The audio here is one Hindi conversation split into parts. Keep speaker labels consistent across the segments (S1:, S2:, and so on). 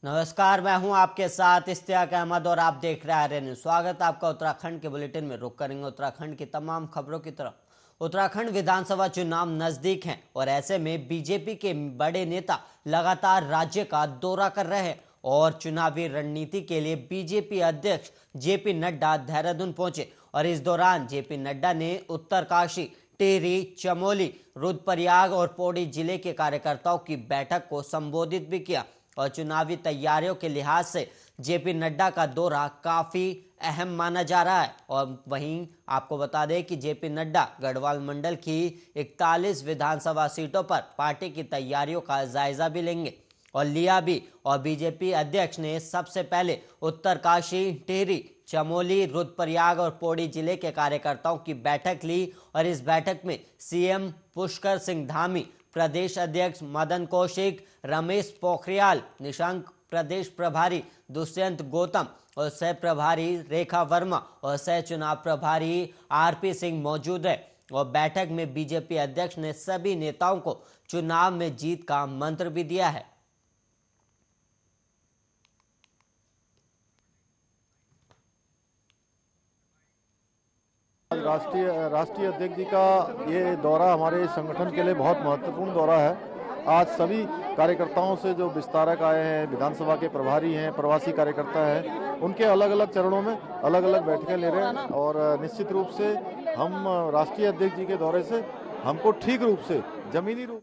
S1: नमस्कार, मैं हूं आपके साथ इश्तियाक अहमद और आप देख रहे हैं आर्य न्यूज। स्वागत है आपका उत्तराखंड के बुलेटिन में। रुक करेंगे उत्तराखंड की तमाम खबरों की तरफ। उत्तराखंड विधानसभा चुनाव नजदीक हैं और ऐसे में बीजेपी के बड़े नेता लगातार राज्य का दौरा कर रहे हैं और चुनावी रणनीति के लिए बीजेपी अध्यक्ष जेपी नड्डा देहरादून पहुंचे। और इस दौरान जेपी नड्डा ने उत्तरकाशी, टिहरी, चमोली, रुद्रप्रयाग और पौड़ी जिले के कार्यकर्ताओं की बैठक को संबोधित भी किया। और चुनावी तैयारियों के लिहाज से जेपी नड्डा का दौरा काफी अहम माना जा रहा है। और वहीं आपको बता दें कि जेपी नड्डा गढ़वाल मंडल की 41 विधानसभा सीटों पर पार्टी की तैयारियों का जायजा भी लेंगे और लिया भी। और बीजेपी अध्यक्ष ने सबसे पहले उत्तरकाशी, टिहरी, चमोली, रुद्रप्रयाग और पौड़ी जिले के कार्यकर्ताओं की बैठक ली। और इस बैठक में सीएम पुष्कर सिंह धामी, प्रदेश अध्यक्ष मदन कौशिक, रमेश पोखरियाल निशंक, प्रदेश प्रभारी दुष्यंत गौतम और सह प्रभारी रेखा वर्मा और सह चुनाव प्रभारी आरपी सिंह मौजूद है। और बैठक में बीजेपी अध्यक्ष ने सभी नेताओं को चुनाव में जीत का मंत्र भी दिया है।
S2: राष्ट्रीय अध्यक्ष जी का ये दौरा हमारे संगठन के लिए बहुत महत्वपूर्ण दौरा है। आज सभी कार्यकर्ताओं से जो विस्तारक आए हैं, विधानसभा के प्रभारी हैं, प्रवासी कार्यकर्ता हैं, उनके अलग अलग चरणों में अलग अलग बैठकें ले रहे हैं। और निश्चित रूप से हम राष्ट्रीय अध्यक्ष जी के दौरे से हमको ठीक रूप से जमीनी रूप।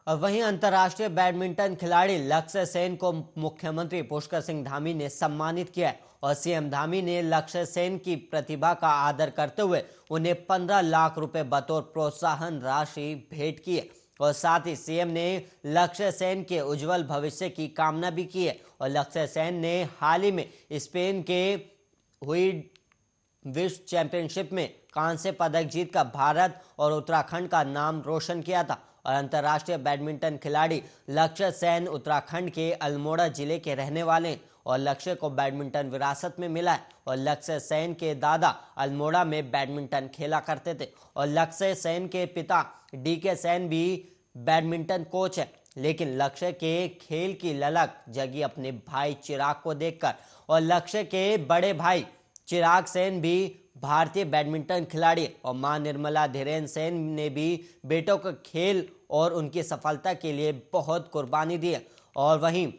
S1: और वहीं अंतर्राष्ट्रीय बैडमिंटन खिलाड़ी लक्ष्य सेन को मुख्यमंत्री पुष्कर सिंह धामी ने सम्मानित किया है। और सीएम धामी ने लक्ष्य सेन की प्रतिभा का आदर करते हुए उन्हें 15 लाख रुपए बतौर प्रोत्साहन राशि भेंट की है। और साथ ही सीएम ने लक्ष्य सेन के उज्जवल भविष्य की कामना भी की है। और लक्ष्य सेन ने हाल ही में स्पेन के हुई विश्व चैंपियनशिप में कांस्य पदक जीतकर भारत और उत्तराखंड का नाम रोशन किया था। और अंतर्राष्ट्रीय बैडमिंटन खिलाड़ी लक्ष्य सेन उत्तराखंड के अल्मोड़ा जिले के रहने वाले हैं और लक्ष्य को बैडमिंटन विरासत में मिला है। और लक्ष्य सेन के दादा अल्मोड़ा में बैडमिंटन खेला करते थे और लक्ष्य सेन के पिता डीके सेन भी बैडमिंटन कोच है। लेकिन लक्ष्य के खेल की ललक जगी अपने भाई चिराग को देखकर। और लक्ष्य के बड़े भाई चिराग सेन भी भारतीय बैडमिंटन खिलाड़ी और मां निर्मला धीरेन सेन ने भी बेटों के खेल और उनकी सफलता के लिए बहुत कुर्बानी दी है। और वहीं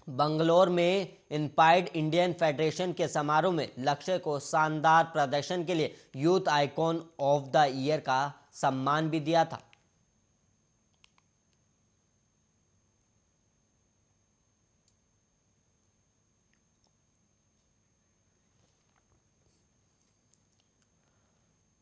S1: बंगलोर में इंस्पायर्ड इंडियन फेडरेशन के समारोह में लक्ष्य को शानदार प्रदर्शन के लिए youth icon of the year का सम्मान भी दिया था।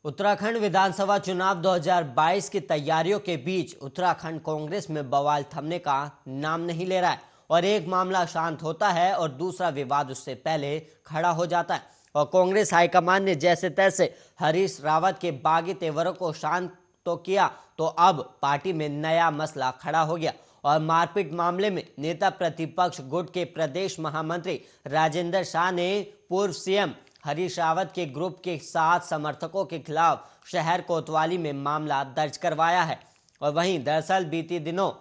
S1: उत्तराखंड विधानसभा चुनाव 2022 की तैयारियों के बीच उत्तराखंड कांग्रेस में बवाल थमने का नाम नहीं ले रहा है। और एक मामला शांत होता है और दूसरा विवाद उससे पहले खड़ा हो जाता है। और कांग्रेस हाईकमान ने जैसे तैसे हरीश रावत के बागी तेवरों को शांत तो किया, तो अब पार्टी में नया मसला खड़ा हो गया। और मारपीट मामले में नेता प्रतिपक्ष गुट के प्रदेश महामंत्री राजेंद्र शाह ने पूर्व सीएम हरीश रावत के ग्रुप के 7 समर्थकों के खिलाफ शहर कोतवाली में मामला दर्ज करवाया है। और वहीं दरअसल बीती दिनों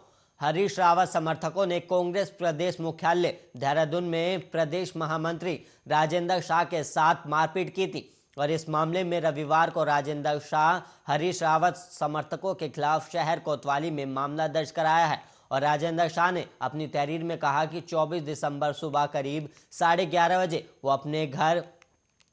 S1: हरीश रावत समर्थकों ने कांग्रेस प्रदेश मुख्यालय देहरादून में प्रदेश महामंत्री राजेंद्र शाह के साथ मारपीट की थी। और इस मामले में रविवार को राजेंद्र शाह हरीश रावत समर्थकों के खिलाफ शहर कोतवाली में मामला दर्ज कराया है। और राजेंद्र शाह ने अपनी तहरीर में कहा कि 24 दिसंबर सुबह करीब 11:30 बजे वो अपने घर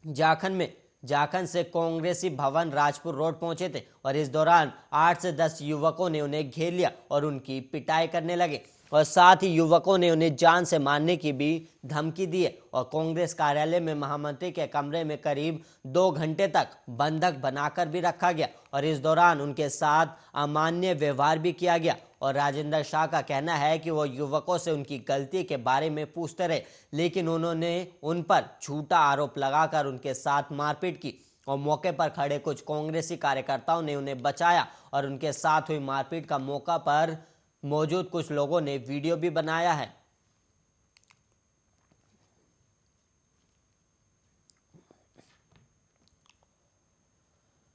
S1: जाखन से कांग्रेसी भवन राजपुर रोड पहुंचे थे। और इस दौरान 8 से 10 युवकों ने उन्हें घेर लिया और उनकी पिटाई करने लगे। और साथ ही युवकों ने उन्हें जान से मारने की भी धमकी दी है। और कांग्रेस कार्यालय में महामंत्री के कमरे में करीब 2 घंटे तक बंधक बनाकर भी रखा गया। और इस दौरान उनके साथ अमान्य व्यवहार भी किया गया। और राजेंद्र शाह का कहना है कि वो युवकों से उनकी गलती के बारे में पूछते रहे, लेकिन उन्होंने उन पर झूठा आरोप लगाकर उनके साथ मारपीट की। और मौके पर खड़े कुछ कांग्रेसी कार्यकर्ताओं ने उन्हें बचाया और उनके साथ हुई मारपीट का मौका पर मौजूद कुछ लोगों ने वीडियो भी बनाया है।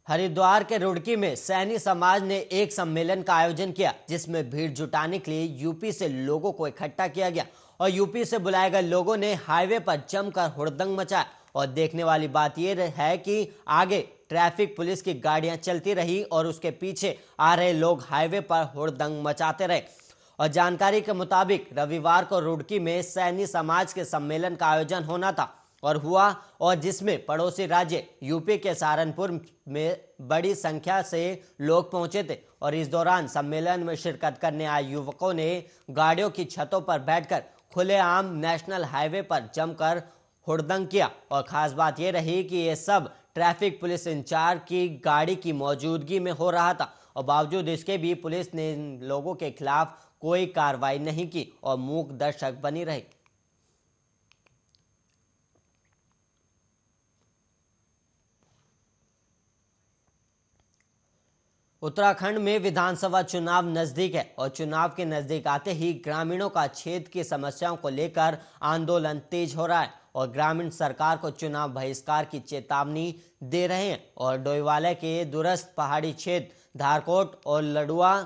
S1: हरिद्वार के रुड़की में सैनी समाज ने एक सम्मेलन का आयोजन किया जिसमें भीड़ जुटाने के लिए यूपी से लोगों को इकट्ठा किया गया। और यूपी से बुलाए गए लोगों ने हाईवे पर जमकर हुड़दंग मचाया। और देखने वाली बात यह है कि आगे ट्रैफिक पुलिस की गाड़ियां चलती रही और उसके पीछे आ रहे लोग हाईवे पर हुड़दंग मचाते रहे। और जानकारी के मुताबिक रविवार को रुड़की में सैनी समाज के सम्मेलन का आयोजन होना था और हुआ, और जिसमें पड़ोसी राज्य यूपी के सहारनपुर में बड़ी संख्या से लोग पहुंचे थे। और इस दौरान सम्मेलन में शिरकत करने आए युवकों ने गाड़ियों की छतों पर बैठकर खुलेआम नेशनल हाईवे पर जमकर हुड़दंग किया। और खास बात यह रही कि ये सब ट्रैफिक पुलिस इंचार्ज की गाड़ी की मौजूदगी में हो रहा था। और बावजूद इसके भी पुलिस ने इन लोगों के खिलाफ कोई कार्रवाई नहीं की और मूक दर्शक बनी रही। उत्तराखंड में विधानसभा चुनाव नजदीक है और चुनाव के नजदीक आते ही ग्रामीणों का क्षेत्र की समस्याओं को लेकर आंदोलन तेज हो रहा है और ग्रामीण सरकार को चुनाव बहिष्कार की चेतावनी दे रहे हैं। और डोईवाला के दूरस्थ पहाड़ी क्षेत्र धारकोट और लडुआ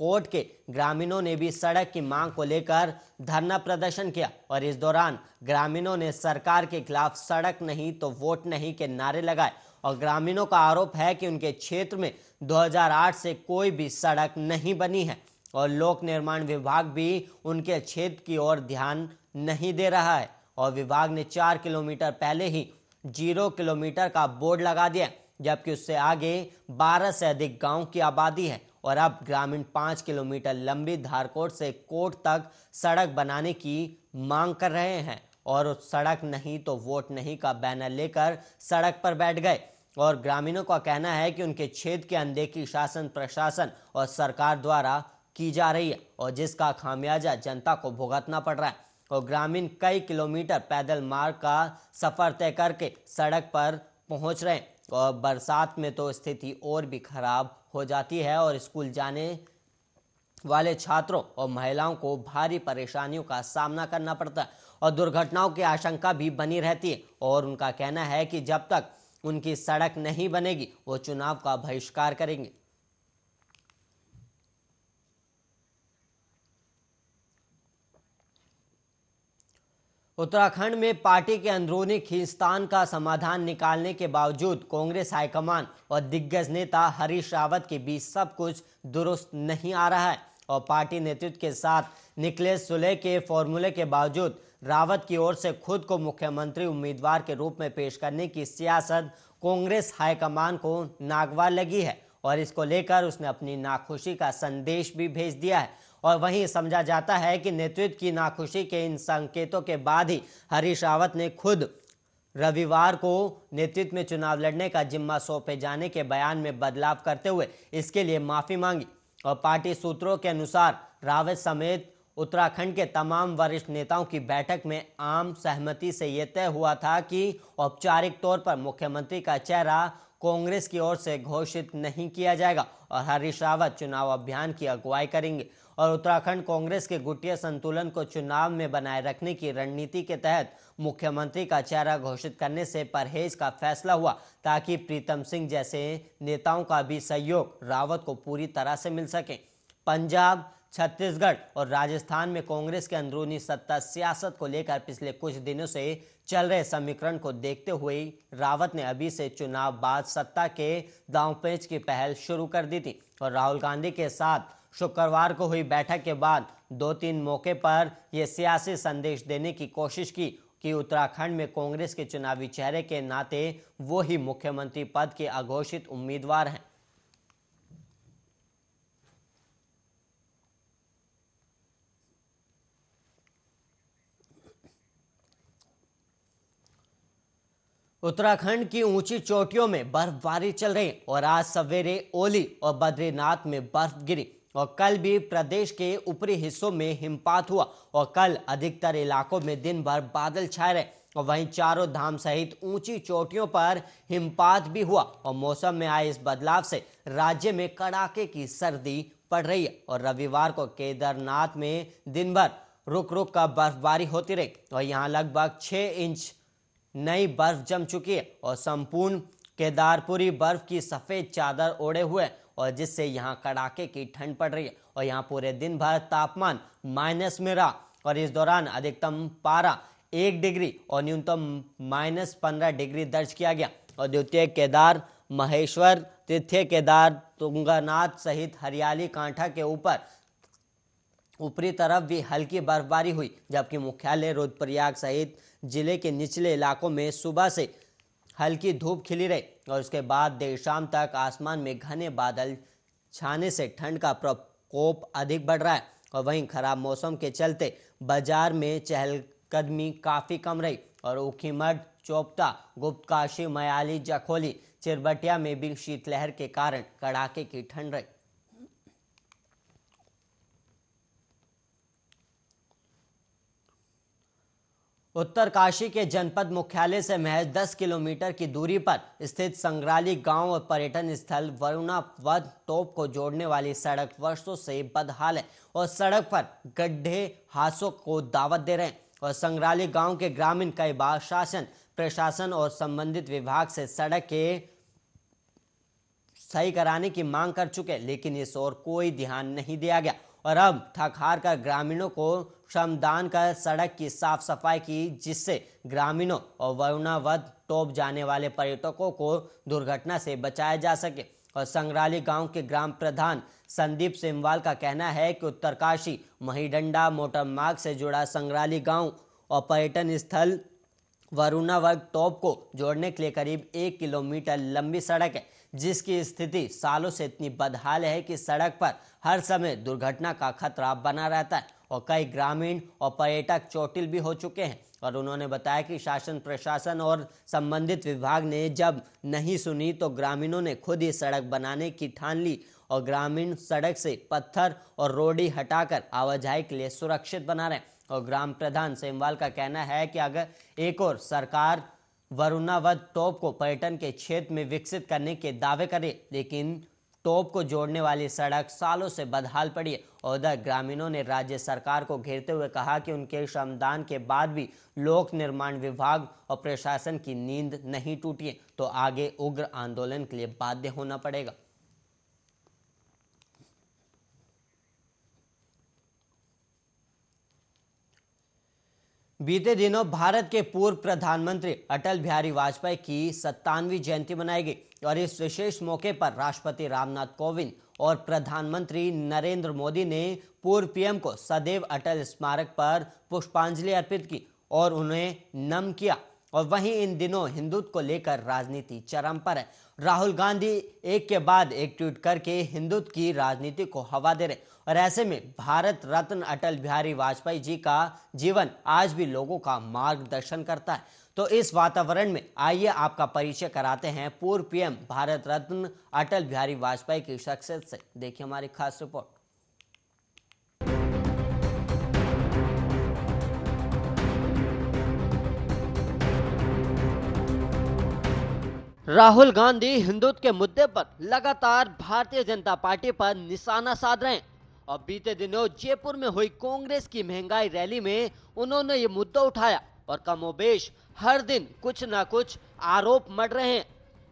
S1: कोट के ग्रामीणों ने भी सड़क की मांग को लेकर धरना प्रदर्शन किया। और इस दौरान ग्रामीणों ने सरकार के खिलाफ सड़क नहीं तो वोट नहीं के नारे लगाए। और ग्रामीणों का आरोप है कि उनके क्षेत्र में 2008 से कोई भी सड़क नहीं बनी है और लोक निर्माण विभाग भी उनके क्षेत्र की ओर ध्यान नहीं दे रहा है। और विभाग ने 4 किलोमीटर पहले ही 0 किलोमीटर का बोर्ड लगा दिया, जबकि उससे आगे 12 से अधिक गांव की आबादी है। और अब ग्रामीण 5 किलोमीटर लंबी धारकोट से कोट तक सड़क बनाने की मांग कर रहे हैं और उस सड़क नहीं तो वोट नहीं का बैनर लेकर सड़क पर बैठ गए। और ग्रामीणों का कहना है कि उनके क्षेत्र की अनदेखी शासन प्रशासन और सरकार द्वारा की जा रही है और जिसका खामियाजा जनता को भुगतना पड़ रहा है। और ग्रामीण कई किलोमीटर पैदल मार्ग का सफर तय करके सड़क पर पहुंच रहे हैं और बरसात में तो स्थिति और भी खराब हो जाती है और स्कूल जाने वाले छात्रों और महिलाओं को भारी परेशानियों का सामना करना पड़ता है और दुर्घटनाओं की आशंका भी बनी रहती है। और उनका कहना है कि जब तक उनकी सड़क नहीं बनेगी वो चुनाव का बहिष्कार करेंगे। उत्तराखंड में पार्टी के अंदरूनी खींचतान का समाधान निकालने के बावजूद कांग्रेस हाईकमान और दिग्गज नेता हरीश रावत के बीच सब कुछ दुरुस्त नहीं आ रहा है। और पार्टी नेतृत्व के साथ निकले सुलह के फॉर्मूले के बावजूद रावत की ओर से खुद को मुख्यमंत्री उम्मीदवार के रूप में पेश करने की सियासत कांग्रेस हाईकमान को नागवार लगी है और इसको लेकर उसने अपनी नाखुशी का संदेश भी भेज दिया है। और वहीं समझा जाता है कि नेतृत्व की नाखुशी के इन संकेतों के बाद ही हरीश रावत ने खुद रविवार को नेतृत्व में चुनाव लड़ने का जिम्मा सौंपे जाने के बयान में बदलाव करते हुए इसके लिए माफी मांगी। और पार्टी सूत्रों के अनुसार रावत समेत उत्तराखंड के तमाम वरिष्ठ नेताओं की बैठक में आम सहमति से यह तय हुआ था कि औपचारिक तौर पर मुख्यमंत्री का चेहरा कांग्रेस की ओर से घोषित नहीं किया जाएगा और हरीश रावत चुनाव अभियान की अगुवाई करेंगे। और उत्तराखंड कांग्रेस के गुटिया संतुलन को चुनाव में बनाए रखने की रणनीति के तहत मुख्यमंत्री का चेहरा घोषित करने से परहेज का फैसला हुआ ताकि प्रीतम सिंह जैसे नेताओं का भी सहयोग रावत को पूरी तरह से मिल सके। पंजाब, छत्तीसगढ़ और राजस्थान में कांग्रेस के अंदरूनी सत्ता सियासत को लेकर पिछले कुछ दिनों से चल रहे समीकरण को देखते हुए रावत ने अभी से चुनाव बाद सत्ता के दांवपेच की पहल शुरू कर दी थी। और राहुल गांधी के साथ शुक्रवार को हुई बैठक के बाद 2-3 मौके पर यह सियासी संदेश देने की कोशिश की कि उत्तराखंड में कांग्रेस के चुनावी चेहरे के नाते वो ही मुख्यमंत्री पद के अघोषित उम्मीदवार हैं। उत्तराखंड की ऊंची चोटियों में बर्फबारी चल रही और आज सवेरे ओली और बद्रीनाथ में बर्फ गिरी और कल भी प्रदेश के ऊपरी हिस्सों में हिमपात हुआ और कल अधिकतर इलाकों में दिन भर बादल छाए रहे और वहीं चारों धाम सहित ऊंची चोटियों पर हिमपात भी हुआ। और मौसम में आए इस बदलाव से राज्य में कड़ाके की सर्दी पड़ रही है और रविवार को केदारनाथ में दिन भर रुक रुक कर बर्फबारी होती रही और यहाँ लगभग 6 इंच नई बर्फ जम चुकी है और संपूर्ण केदारपुरी बर्फ की सफेद चादर ओढ़े हुए और जिससे यहाँ कड़ाके की ठंड पड़ रही है और यहाँ पूरे दिन भर तापमान माइनस में रहा और इस दौरान अधिकतम पारा 1 डिग्री और न्यूनतम -15 डिग्री दर्ज किया गया। और द्वितीय केदार महेश्वर, तृतीय केदार तुंगनाथ सहित हरियाली कांठा के ऊपरी तरफ भी हल्की बर्फबारी हुई, जबकि मुख्यालय रुद्रप्रयाग सहित जिले के निचले इलाकों में सुबह से हल्की धूप खिली रही और उसके बाद देर शाम तक आसमान में घने बादल छाने से ठंड का प्रकोप अधिक बढ़ रहा है। और वहीं खराब मौसम के चलते बाजार में चहलकदमी काफी कम रही और ऊखीमठ, चोपता, गुप्तकाशी, मयाली, जखोली, चिरबटिया में भी शीतलहर के कारण कड़ाके की ठंड रही। उत्तरकाशी के जनपद मुख्यालय से महज 10 किलोमीटर की दूरी पर स्थित संग्राली गांव और पर्यटन स्थल वरुणावत तोप को जोड़ने वाली सड़क वर्षों से बदहाल है और सड़क पर गड्ढे हादसों को दावत दे रहे हैं। और संग्राली गांव के ग्रामीण कई बार शासन, प्रशासन और संबंधित विभाग से सड़क के सही कराने की मांग कर चुके, लेकिन इस ओर कोई ध्यान नहीं दिया गया। और अब थक हार कर ग्रामीणों को श्रमदान कर सड़क की साफ सफाई की, जिससे ग्रामीणों और वरुणावत टोप जाने वाले पर्यटकों को दुर्घटना से बचाया जा सके। और संग्राली गांव के ग्राम प्रधान संदीप सिमवाल का कहना है कि उत्तरकाशी महिडंडा मोटर मार्ग से जुड़ा संग्राली गांव और पर्यटन स्थल वरुणावत टॉप को जोड़ने के लिए करीब 1 किलोमीटर लंबी सड़क है, जिसकी स्थिति सालों से इतनी बदहाल है कि सड़क पर हर समय दुर्घटना का खतरा बना रहता है और कई ग्रामीण और पर्यटक चोटिल भी हो चुके हैं। और उन्होंने बताया कि शासन, प्रशासन और संबंधित विभाग ने जब नहीं सुनी तो ग्रामीणों ने खुद ही सड़क बनाने की ठान ली और ग्रामीण सड़क से पत्थर और रोड़ी हटाकर आवाजाही के लिए सुरक्षित बना रहे हैं। और ग्राम प्रधान सेमवाल का कहना है कि अगर एक और सरकार वरुणावत टॉप को पर्यटन के क्षेत्र में विकसित करने के दावे करे, लेकिन टॉप को जोड़ने वाली सड़क सालों से बदहाल पड़ी है। और उधर ग्रामीणों ने राज्य सरकार को घेरते हुए कहा कि उनके श्रमदान के बाद भी लोक निर्माण विभाग और प्रशासन की नींद नहीं टूटी है, तो आगे उग्र आंदोलन के लिए बाध्य होना पड़ेगा। बीते दिनों भारत के पूर्व प्रधानमंत्री अटल बिहारी वाजपेयी की 57वीं जयंती मनाई गई और इस विशेष मौके पर राष्ट्रपति रामनाथ कोविंद और प्रधानमंत्री नरेंद्र मोदी ने पूर्व पीएम को सदैव अटल स्मारक पर पुष्पांजलि अर्पित की और उन्हें नमन किया। और वहीं इन दिनों हिंदुत्व को लेकर राजनीति चरम पर है। राहुल गांधी एक के बाद एक ट्वीट करके हिंदुत्व की राजनीति को हवा दे रहे और ऐसे में भारत रत्न अटल बिहारी वाजपेयी जी का जीवन आज भी लोगों का मार्गदर्शन करता है। तो इस वातावरण में आइए आपका परिचय कराते हैं पूर्व पीएम भारत रत्न अटल बिहारी वाजपेयी की शख्सियत से। देखिए हमारी खास रिपोर्ट। राहुल गांधी हिंदुत्व के मुद्दे पर लगातार भारतीय जनता पार्टी पर निशाना साध रहे हैं और बीते दिनों जयपुर में हुई कांग्रेस की महंगाई रैली में उन्होंने ये मुद्दा उठाया और कमोबेश हर दिन कुछ न कुछ आरोप मढ़ रहे हैं।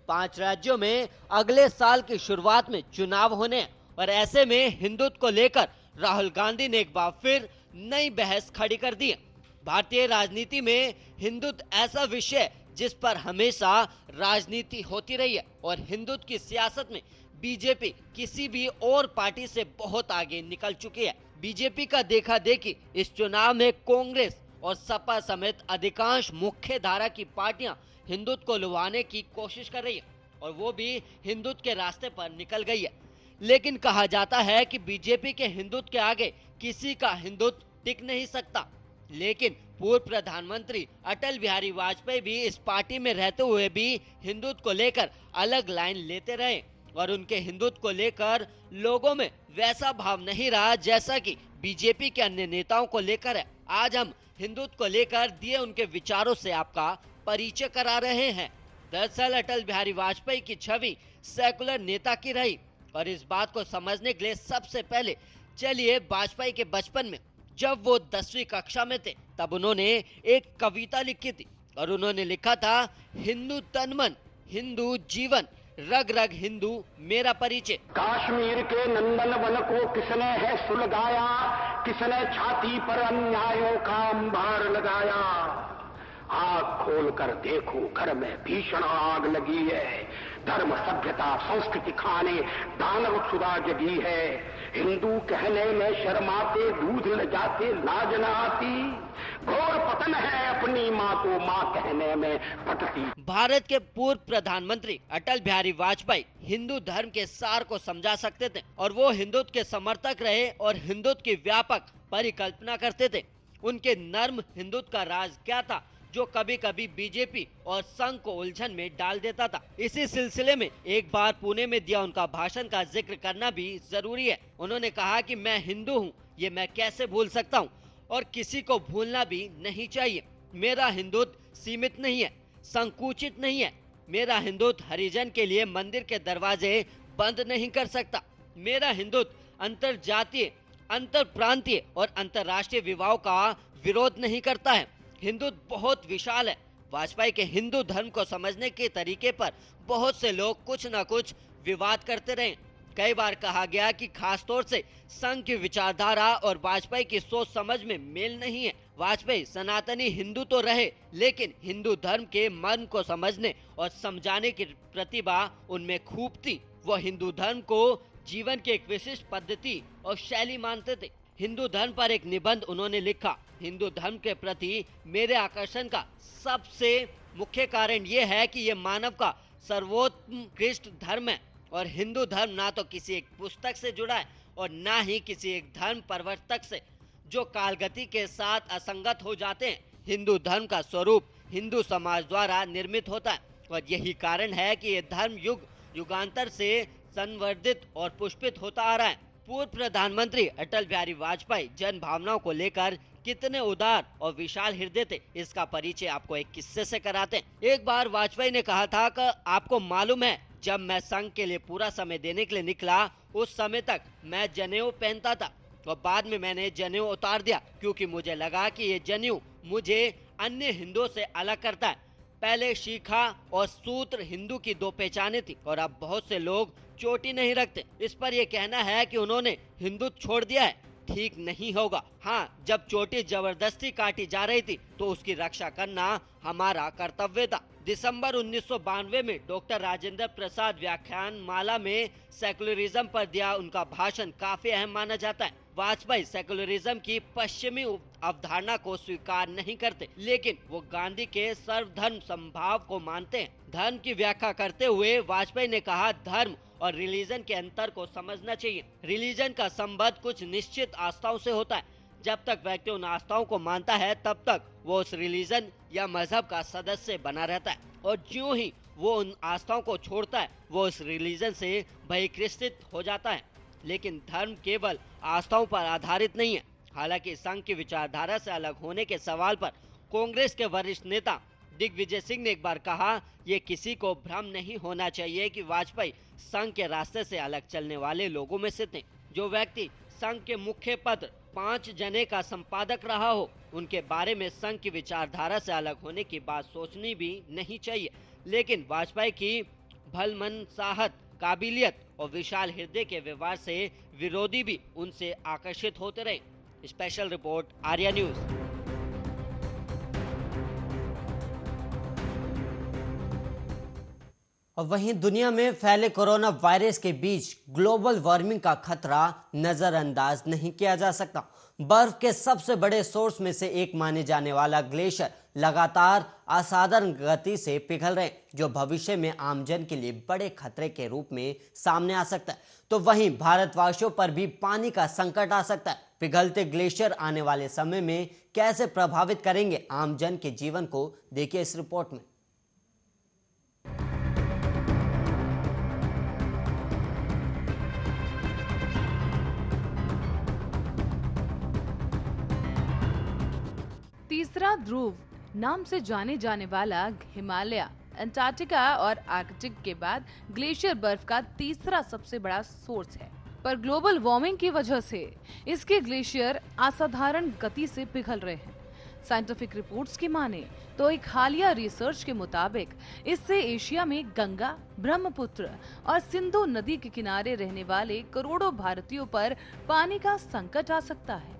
S1: 5 राज्यों में अगले साल की शुरुआत में चुनाव होने और ऐसे में हिंदुत्व को लेकर राहुल गांधी ने एक बार फिर नई बहस खड़ी कर दी है। भारतीय राजनीति में हिंदुत्व ऐसा विषय जिस पर हमेशा राजनीति होती रही है और हिंदुत्व की सियासत में बीजेपी किसी भी और पार्टी से बहुत आगे निकल चुकी है। बीजेपी का देखा देखी इस चुनाव में कांग्रेस और सपा समेत अधिकांश मुख्य धारा की पार्टियां हिंदुत्व को लुभाने की कोशिश कर रही है और वो भी हिंदुत्व के रास्ते पर निकल गई है। लेकिन कहा जाता है कि बीजेपी के हिंदुत्व के आगे किसी का हिंदुत्व टिक नहीं सकता। लेकिन पूर्व प्रधानमंत्री अटल बिहारी वाजपेयी भी इस पार्टी में रहते हुए भी हिंदुत्व को लेकर अलग लाइन लेते रहे और उनके हिंदुत्व को लेकर लोगों में वैसा भाव नहीं रहा जैसा कि बीजेपी के अन्य नेताओं को लेकर है। आज हम हिंदुत्व को लेकर दिए उनके विचारों से आपका परिचय करा रहे हैं। दरअसल अटल बिहारी वाजपेयी की छवि सेकुलर नेता की रही और इस बात को समझने के लिए सबसे पहले चलिए वाजपेयी के बचपन में जब वो 10वीं कक्षा में थे तब उन्होंने एक कविता लिखी थी और उन्होंने लिखा था, हिंदू तन मन, हिंदू जीवन, रग रग हिंदू मेरा परिचय।
S3: कश्मीर के नंदन वन को किसने है सुलगाया, किसने छाती पर अन्यायों का अंबार लगाया? आग खोलकर देखो, घर में भीषण आग लगी है। धर्म, सभ्यता, संस्कृति खाने दानव क्षुधा जगी है। हिंदू कहने में शर्माते, दूध ले जाते लाज न आती। घोर पतन है अपनी माँ को माँ कहने में पटती।
S1: भारत के पूर्व प्रधानमंत्री अटल बिहारी वाजपेयी हिंदू धर्म के सार को समझा सकते थे और वो हिंदुत्व के समर्थक रहे और हिंदुत्व की व्यापक परिकल्पना करते थे। उनके नर्म हिंदुत्व का राज क्या था जो कभी कभी बीजेपी और संघ को उलझन में डाल देता था। इसी सिलसिले में एक बार पुणे में दिया उनका भाषण का जिक्र करना भी जरूरी है। उन्होंने कहा कि मैं हिंदू हूँ, ये मैं कैसे भूल सकता हूँ और किसी को भूलना भी नहीं चाहिए। मेरा हिंदुत्व सीमित नहीं है, संकुचित नहीं है। मेरा हिंदुत्व हरिजन के लिए मंदिर के दरवाजे बंद नहीं कर सकता। मेरा हिंदुत्व अंतर जातीय, अंतर प्रांतीय और अंतर्राष्ट्रीय विवाहों का विरोध नहीं करता है। हिंदुत्व बहुत विशाल है। वाजपेयी के हिंदू धर्म को समझने के तरीके पर बहुत से लोग कुछ न कुछ विवाद करते रहे। कई बार कहा गया कि खासतौर से संघ की विचारधारा और वाजपेयी की सोच समझ में मेल नहीं है। वाजपेयी सनातनी हिंदू तो रहे, लेकिन हिंदू धर्म के मर्म को समझने और समझाने की प्रतिभा उनमें खूब थी। वो हिंदू धर्म को जीवन की एक विशिष्ट पद्धति और शैली मानते थे। हिंदू धर्म पर एक निबंध उन्होंने लिखा, हिंदू धर्म के प्रति मेरे आकर्षण का सबसे मुख्य कारण ये है कि ये मानव का सर्वोत्कृष्ट धर्म है और हिंदू धर्म ना तो किसी एक पुस्तक से जुड़ा है और ना ही किसी एक धर्म प्रवर्तक से, जो कालगति के साथ असंगत हो जाते हैं। हिंदू धर्म का स्वरूप हिंदू समाज द्वारा निर्मित होता है और यही कारण है कि ये धर्म युग युगांतर से संवर्धित और पुष्पित होता आ रहा है। पूर्व प्रधानमंत्री अटल बिहारी वाजपेयी जन भावनाओं को लेकर कितने उदार और विशाल हृदय थे, इसका परिचय आपको एक किस्से से कराते हैं। एक बार वाजपेयी ने कहा था कि आपको मालूम है, जब मैं संघ के लिए पूरा समय देने के लिए निकला, उस समय तक मैं जनेऊ पहनता था और बाद में मैंने जनेऊ उतार दिया क्योंकि मुझे लगा कि ये जनेऊ मुझे अन्य हिंदुओं से अलग करता है। पहले शिखा और सूत्र हिंदू की दो पहचाने थी और अब बहुत से लोग चोटी नहीं रखते। इस पर यह कहना है कि उन्होंने हिंदुत्व छोड़ दिया है, ठीक नहीं होगा। हाँ, जब चोटी जबरदस्ती काटी जा रही थी तो उसकी रक्षा करना हमारा कर्तव्य था। दिसंबर 1992 में डॉक्टर राजेंद्र प्रसाद व्याख्यान माला में सेकुलरिज्म पर दिया उनका भाषण काफी अहम माना जाता है। वाजपेयी सेकुलरिज्म की पश्चिमी अवधारणा को स्वीकार नहीं करते, लेकिन वो गांधी के सर्वधर्म समभाव को मानते हैं। धर्म की व्याख्या करते हुए वाजपेयी ने कहा, धर्म और रिलीजन के अंतर को समझना चाहिए। रिलीजन का संबंध कुछ निश्चित आस्थाओं से होता है। जब तक व्यक्ति उन आस्थाओं को मानता है तब तक वो उस रिलीजन या मजहब का सदस्य बना रहता है और ज्यों ही वो उन आस्थाओं को छोड़ता है वो उस रिलीजन से बहिष्कृत हो जाता है। लेकिन धर्म केवल आस्थाओं पर आधारित नहीं है। हालांकि संघ की विचारधारा से अलग होने के सवाल पर कांग्रेस के वरिष्ठ नेता दिग्विजय सिंह ने एक बार कहा, ये किसी को भ्रम नहीं होना चाहिए कि वाजपेयी संघ के रास्ते से अलग चलने वाले लोगों में से थे। जो व्यक्ति संघ के मुख्य पत्र 5 जने का संपादक रहा हो, उनके बारे में संघ की विचारधारा से अलग होने की बात सोचनी भी नहीं चाहिए। लेकिन वाजपेयी की भलमनसाहत, काबिलियत और विशाल हृदय के व्यवहार से विरोधी भी उनसे आकर्षित होते रहे। Special report, Arya news. और वहीं दुनिया में फैले कोरोना वायरस के बीच ग्लोबल वार्मिंग का खतरा नजरअंदाज नहीं किया जा सकता। बर्फ के सबसे बड़े सोर्स में से एक माने जाने वाला ग्लेशियर लगातार असाधारण गति से पिघल रहे हैं, जो भविष्य में आमजन के लिए बड़े खतरे के रूप में सामने आ सकता है। तो वहीं भारतवासियों पर भी पानी का संकट आ सकता है। पिघलते ग्लेशियर आने वाले समय में कैसे प्रभावित करेंगे आमजन के जीवन को, देखिए इस रिपोर्ट में।
S4: तीसरा ध्रुव नाम से जाने जाने वाला हिमालय, अंटार्कटिका और आर्कटिक के बाद ग्लेशियर बर्फ का तीसरा सबसे बड़ा सोर्स है। पर ग्लोबल वार्मिंग की वजह से इसके ग्लेशियर असाधारण गति से पिघल रहे हैं। साइंटिफिक रिपोर्ट्स की माने तो एक हालिया रिसर्च के मुताबिक इससे एशिया में गंगा, ब्रह्मपुत्र और सिंधु नदी के किनारे रहने वाले करोड़ों भारतीयों पर पानी का संकट आ सकता है।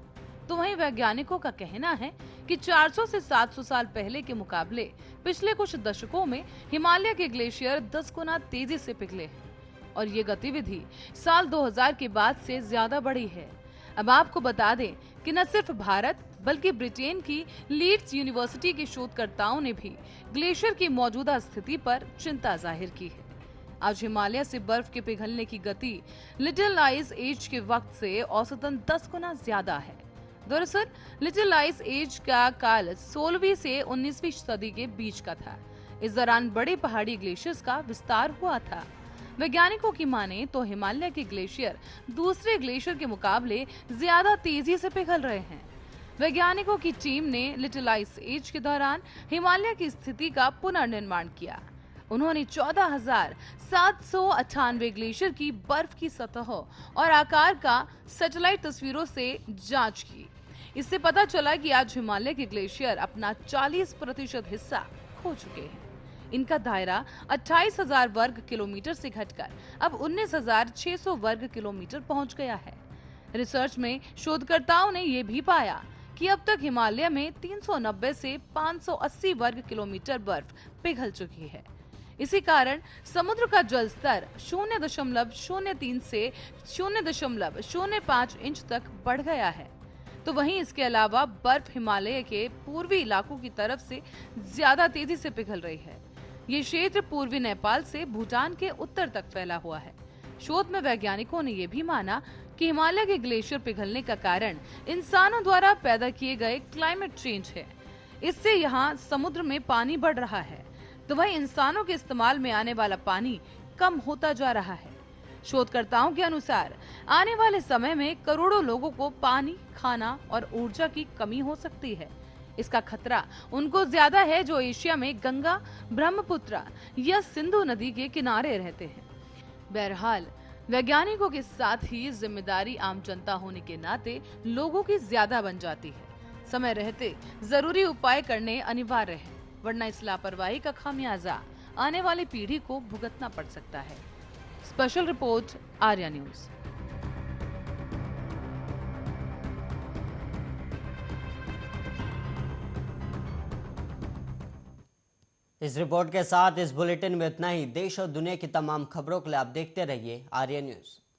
S4: तो वहीं वैज्ञानिकों का कहना है कि 400 से 700 साल पहले के मुकाबले पिछले कुछ दशकों में हिमालय के ग्लेशियर 10 गुना तेजी से पिघले हैं और ये गतिविधि साल 2000 के बाद से ज्यादा बढ़ी है। अब आपको बता दें कि न सिर्फ भारत बल्कि ब्रिटेन की लीड्स यूनिवर्सिटी के शोधकर्ताओं ने भी ग्लेशियर की मौजूदा स्थिति पर चिंता जाहिर की है। आज हिमालय से बर्फ के पिघलने की गति लिटिल आइस एज के वक्त से औसतन 10 गुना ज्यादा है। दरअसल लिटिल आइस एज का काल 16वीं से 19वीं सदी के बीच का था। इस दौरान बड़े पहाड़ी ग्लेशियर्स का विस्तार हुआ था। वैज्ञानिकों की माने तो हिमालय के ग्लेशियर दूसरे ग्लेशियर के मुकाबले ज्यादा तेजी से पिघल रहे हैं। वैज्ञानिकों की टीम ने लिटिल आइस एज के दौरान हिमालय की स्थिति का पुनर्निर्माण किया। उन्होंने 14,798 ग्लेशियर की बर्फ की सतह और आकार का सैटेलाइट तस्वीरों से जांच की। इससे पता चला कि आज हिमालय के ग्लेशियर अपना 40% हिस्सा खो चुके हैं। इनका दायरा 28,000 वर्ग किलोमीटर से घटकर अब 19,600 वर्ग किलोमीटर पहुंच गया है। रिसर्च में शोधकर्ताओं ने यह भी पाया कि अब तक हिमालय में 390 से 580 वर्ग किलोमीटर बर्फ पिघल चुकी है। इसी कारण समुद्र का जल स्तर 0.03 से 0.05 इंच तक बढ़ गया है। तो वहीं इसके अलावा बर्फ हिमालय के पूर्वी इलाकों की तरफ से ज्यादा तेजी से पिघल रही है। ये क्षेत्र पूर्वी नेपाल से भूटान के उत्तर तक फैला हुआ है। शोध में वैज्ञानिकों ने यह भी माना कि हिमालय के ग्लेशियर पिघलने का कारण इंसानों द्वारा पैदा किए गए क्लाइमेट चेंज है। इससे यहाँ समुद्र में पानी बढ़ रहा है, तो वही इंसानों के इस्तेमाल में आने वाला पानी कम होता जा रहा है। शोधकर्ताओं के अनुसार आने वाले समय में करोड़ों लोगों को पानी, खाना और ऊर्जा की कमी हो सकती है। इसका खतरा उनको ज्यादा है जो एशिया में गंगा, ब्रह्मपुत्र या सिंधु नदी के किनारे रहते हैं। बहरहाल वैज्ञानिकों के साथ ही जिम्मेदारी आम जनता होने के नाते लोगों की ज्यादा बन जाती है। समय रहते जरूरी उपाय करने अनिवार्य है, वरना इस लापरवाही का खामियाजा आने वाली पीढ़ी को भुगतना पड़ सकता है। Special report, Arya news.
S1: इस रिपोर्ट के साथ इस बुलेटिन में इतना ही। देश और दुनिया की तमाम खबरों के लिए आप देखते रहिए आर्या न्यूज।